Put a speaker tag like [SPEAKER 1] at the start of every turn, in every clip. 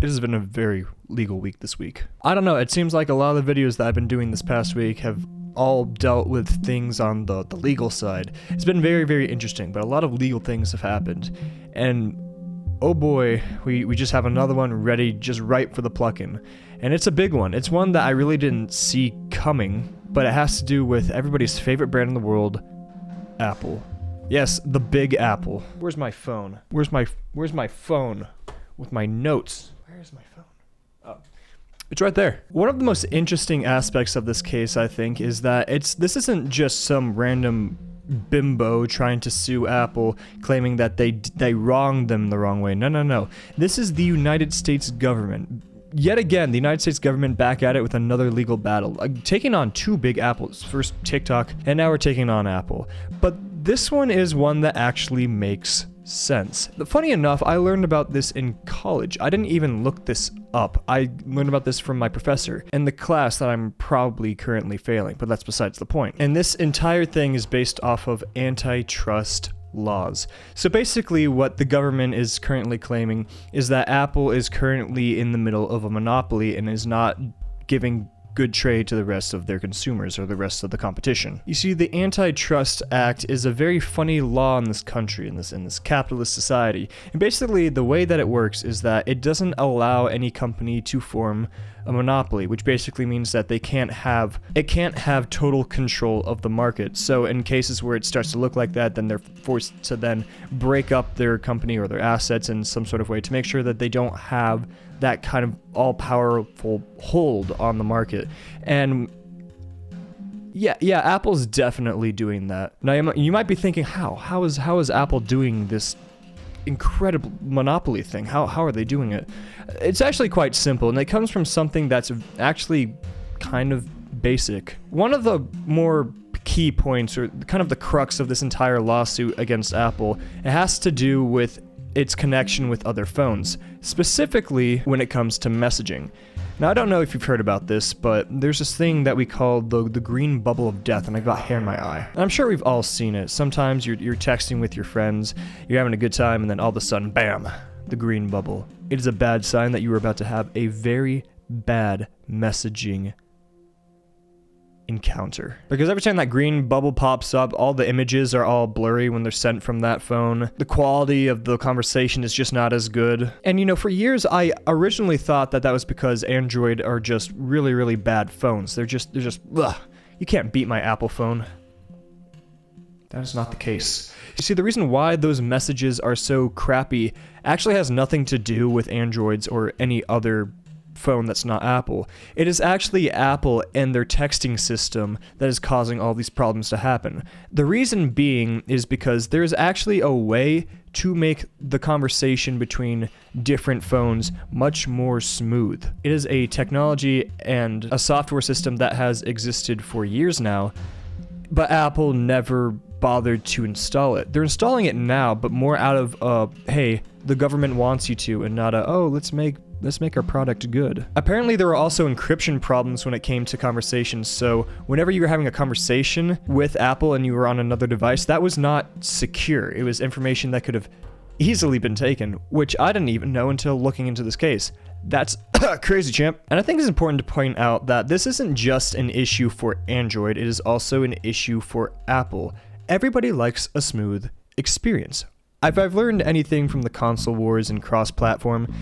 [SPEAKER 1] It has been a very legal week this week. I don't know, it seems like a lot of the videos that I've been doing this past week have all dealt with things on the legal side. It's been very, very interesting, but a lot of legal things have happened. And oh boy, we just have another one ready, just ripe for the plucking. And it's a big one. It's one that I really didn't see coming, but it has to do with everybody's favorite brand in the world, Apple. Yes, the Big Apple. Where's my phone? Where's my phone with my notes? Where is my phone? Oh, it's right there. One of the most interesting aspects of this case, I think, is that this isn't just some random bimbo trying to sue Apple, claiming that they wronged them the wrong way. No. This is the United States government. Yet again, the United States government back at it with another legal battle, taking on two big apples. First TikTok, and now we're taking on Apple. But this one is one that actually makes sense. Funny enough, I learned about this in college. I didn't even look this up. I learned about this from my professor in the class that I'm probably currently failing, but that's besides the point. And this entire thing is based off of antitrust laws. So basically what the government is currently claiming is that Apple is currently in the middle of a monopoly and is not giving good trade to the rest of their consumers or the rest of the competition. You see, the Antitrust Act is a very funny law in this country, in this capitalist society. And basically the way that it works is that it doesn't allow any company to form a monopoly, which basically means that it can't have total control of the market. So in cases where it starts to look like that, then they're forced to then break up their company or their assets in some sort of way to make sure that they don't have that kind of all-powerful hold on the market. And yeah, Apple's definitely doing that. Now you might be thinking, how is Apple doing this incredible monopoly thing? How are they doing it? It's actually quite simple, and it comes from something that's actually kind of basic. One of the more key points, or kind of the crux of this entire lawsuit against Apple, it has to do with its connection with other phones, specifically when it comes to messaging. Now, I don't know if you've heard about this, but there's this thing that we call the green bubble of death, and I've got hair in my eye. And I'm sure we've all seen it. Sometimes you're texting with your friends, you're having a good time, and then all of a sudden, bam, the green bubble. It is a bad sign that you are about to have a very bad messaging encounter. Because every time that green bubble pops up, all the images are all blurry when they're sent from that phone. The quality of the conversation is just not as good. And for years I originally thought that was because Android are just really, really bad phones. They're just ugh. You can't beat my Apple phone. That is not the case. You see, the reason why those messages are so crappy actually has nothing to do with Androids or any other phone that's not Apple. It is actually Apple and their texting system that is causing all these problems to happen. The reason being is because there's actually a way to make the conversation between different phones much more smooth. It is a technology and a software system that has existed for years now, but Apple never bothered to install it. They're installing it now, but more out of hey, the government wants you to, and not oh, let's make our product good. Apparently there were also encryption problems when it came to conversations, so whenever you were having a conversation with Apple and you were on another device, that was not secure. It was information that could have easily been taken, which I didn't even know until looking into this case. That's crazy, champ. And I think it's important to point out that this isn't just an issue for Android, it is also an issue for Apple. Everybody likes a smooth experience. If I've learned anything from the console wars and cross-platform,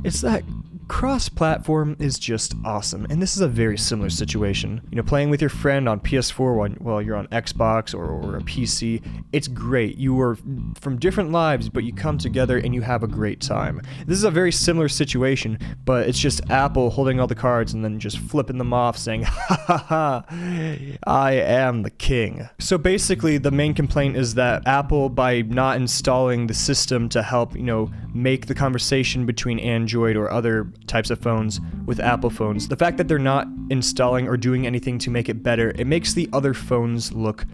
[SPEAKER 1] it's that cross-platform is just awesome, and this is a very similar situation. Playing with your friend on PS4 while you're on Xbox or a PC, it's great. You are from different lives, but you come together and you have a great time. This is a very similar situation, but it's just Apple holding all the cards and then just flipping them off, saying, ha ha ha, I am the king. So basically, the main complaint is that Apple, by not installing the system to help, make the conversation between Android or other types of phones with Apple phones, the fact that they're not installing or doing anything to make it better, it makes the other phones look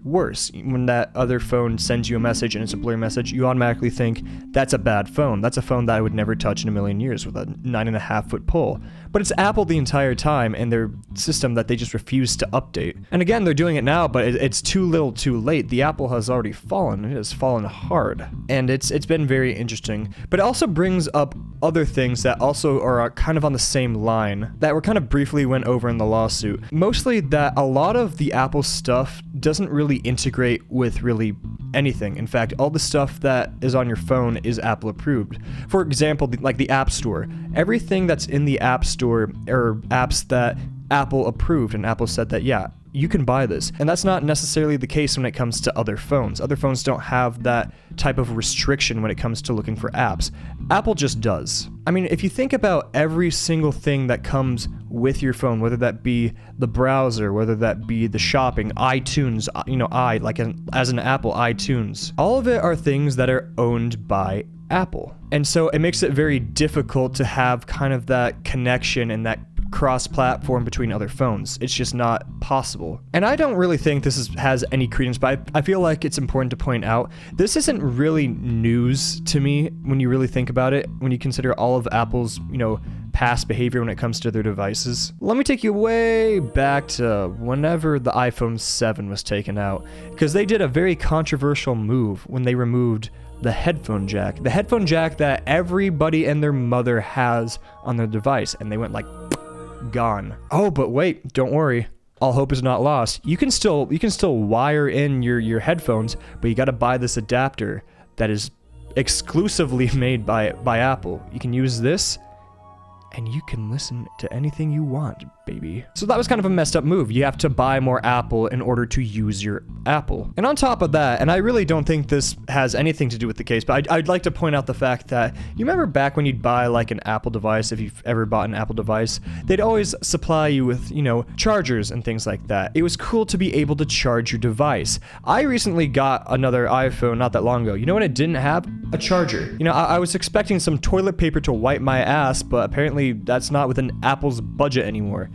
[SPEAKER 1] worse. When that other phone sends you a message and it's a blurry message, you automatically think that's a bad phone. That's a phone that I would never touch in a million years with a 9.5-foot pole. But it's Apple the entire time and their system that they just refuse to update. And again, they're doing it now, but it's too little too late. The apple has already fallen. It has fallen hard. And it's been very interesting. But it also brings up other things that also are kind of on the same line that were kind of briefly went over in the lawsuit. Mostly that a lot of the Apple stuff doesn't really integrate with really anything. In fact, all the stuff that is on your phone is Apple approved. For example, like the App Store. Everything that's in the App Store are apps that Apple approved, and Apple said that, yeah, you can buy this. And that's not necessarily the case when it comes to other phones. Other phones don't have that type of restriction when it comes to looking for apps. Apple just does. I mean, if you think about every single thing that comes with your phone, whether that be the browser, whether that be the shopping, iTunes, as an Apple, iTunes, all of it are things that are owned by Apple. And so it makes it very difficult to have kind of that connection and that cross-platform between other phones. It's just not possible. And I don't really think this has any credence, but I feel like it's important to point out this isn't really news to me when you really think about it, when you consider all of Apple's, past behavior when it comes to their devices. Let me take you way back to whenever the iPhone 7 was taken out, because they did a very controversial move when they removed the headphone jack. The headphone jack that everybody and their mother has on their device, and they went like gone. Oh, but wait, don't worry. All hope is not lost. You can still wire in your headphones, but you got to buy this adapter that is exclusively made by Apple. You can use this and you can listen to anything you want, baby. So that was kind of a messed up move. You have to buy more Apple in order to use your Apple. And on top of that, and I really don't think this has anything to do with the case, but I'd like to point out the fact that, you remember back when you'd buy like an Apple device, if you've ever bought an Apple device, they'd always supply you with, chargers and things like that. It was cool to be able to charge your device. I recently got another iPhone not that long ago. You know what it didn't have? A charger. I was expecting some toilet paper to wipe my ass, but apparently that's not within Apple's budget anymore.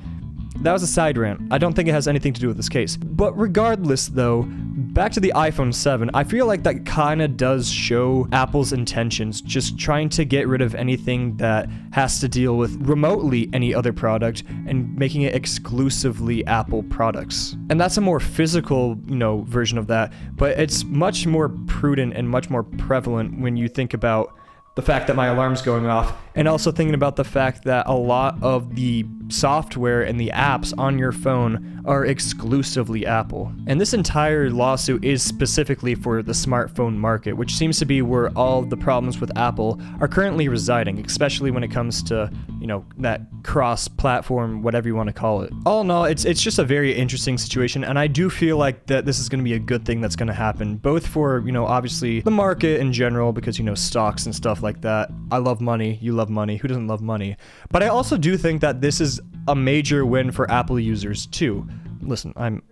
[SPEAKER 1] That was a side rant. I don't think it has anything to do with this case. But regardless though, back to the iPhone 7, I feel like that kinda does show Apple's intentions, just trying to get rid of anything that has to deal with remotely any other product and making it exclusively Apple products. And that's a more physical, version of that, but it's much more prudent and much more prevalent when you think about the fact that my alarm's going off, and also thinking about the fact that a lot of the software and the apps on your phone are exclusively Apple. And this entire lawsuit is specifically for the smartphone market, which seems to be where all of the problems with Apple are currently residing, especially when it comes to, that cross-platform, whatever you want to call it. All in all, it's just a very interesting situation, and I do feel like that this is going to be a good thing that's going to happen, both for, obviously the market in general, because, stocks and stuff like that. I love money. You love money. Who doesn't love money? But I also do think that this is a major win for Apple users too. Listen, I'm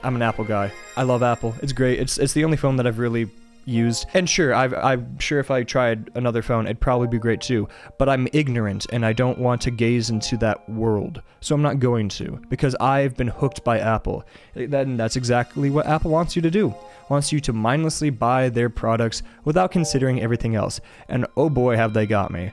[SPEAKER 1] an Apple guy. I love Apple. It's great. It's the only phone that I've really used. And sure, I'm sure if I tried another phone, it'd probably be great too. But I'm ignorant and I don't want to gaze into that world. So I'm not going to, because I've been hooked by Apple. Then that's exactly what Apple wants you to do. Wants you to mindlessly buy their products without considering everything else. And oh boy, have they got me.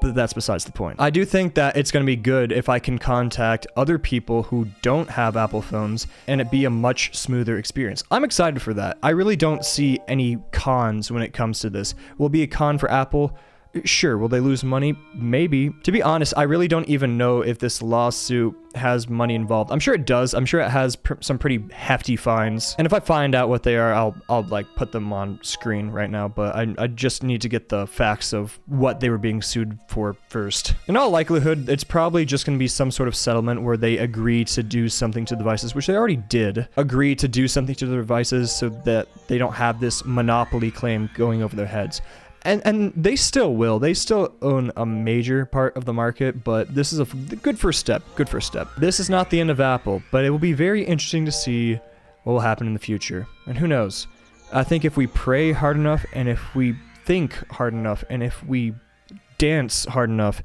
[SPEAKER 1] But that's besides the point. I do think that it's going to be good if I can contact other people who don't have Apple phones and it be a much smoother experience. I'm excited for that. I really don't see any cons when it comes to this. Will it be a con for Apple? Sure. Will they lose money? Maybe. To be honest, I really don't even know if this lawsuit has money involved. I'm sure it does. I'm sure it has some pretty hefty fines. And if I find out what they are, I'll put them on screen right now. But I just need to get the facts of what they were being sued for first. In all likelihood, it's probably just going to be some sort of settlement where they agree to do something to devices, which they already did. Agree to do something to the devices so that they don't have this monopoly claim going over their heads. And they still will. They still own a major part of the market, but this is a good first step. Good first step. This is not the end of Apple, but it will be very interesting to see what will happen in the future. And who knows? I think if we pray hard enough, and if we think hard enough, and if we dance hard enough,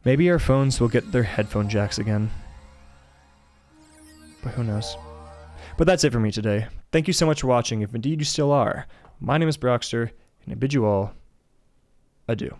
[SPEAKER 1] maybe our phones will get their headphone jacks again. But who knows? But that's it for me today. Thank you so much for watching, if indeed you still are. My name is Brockster, and I bid you all adieu.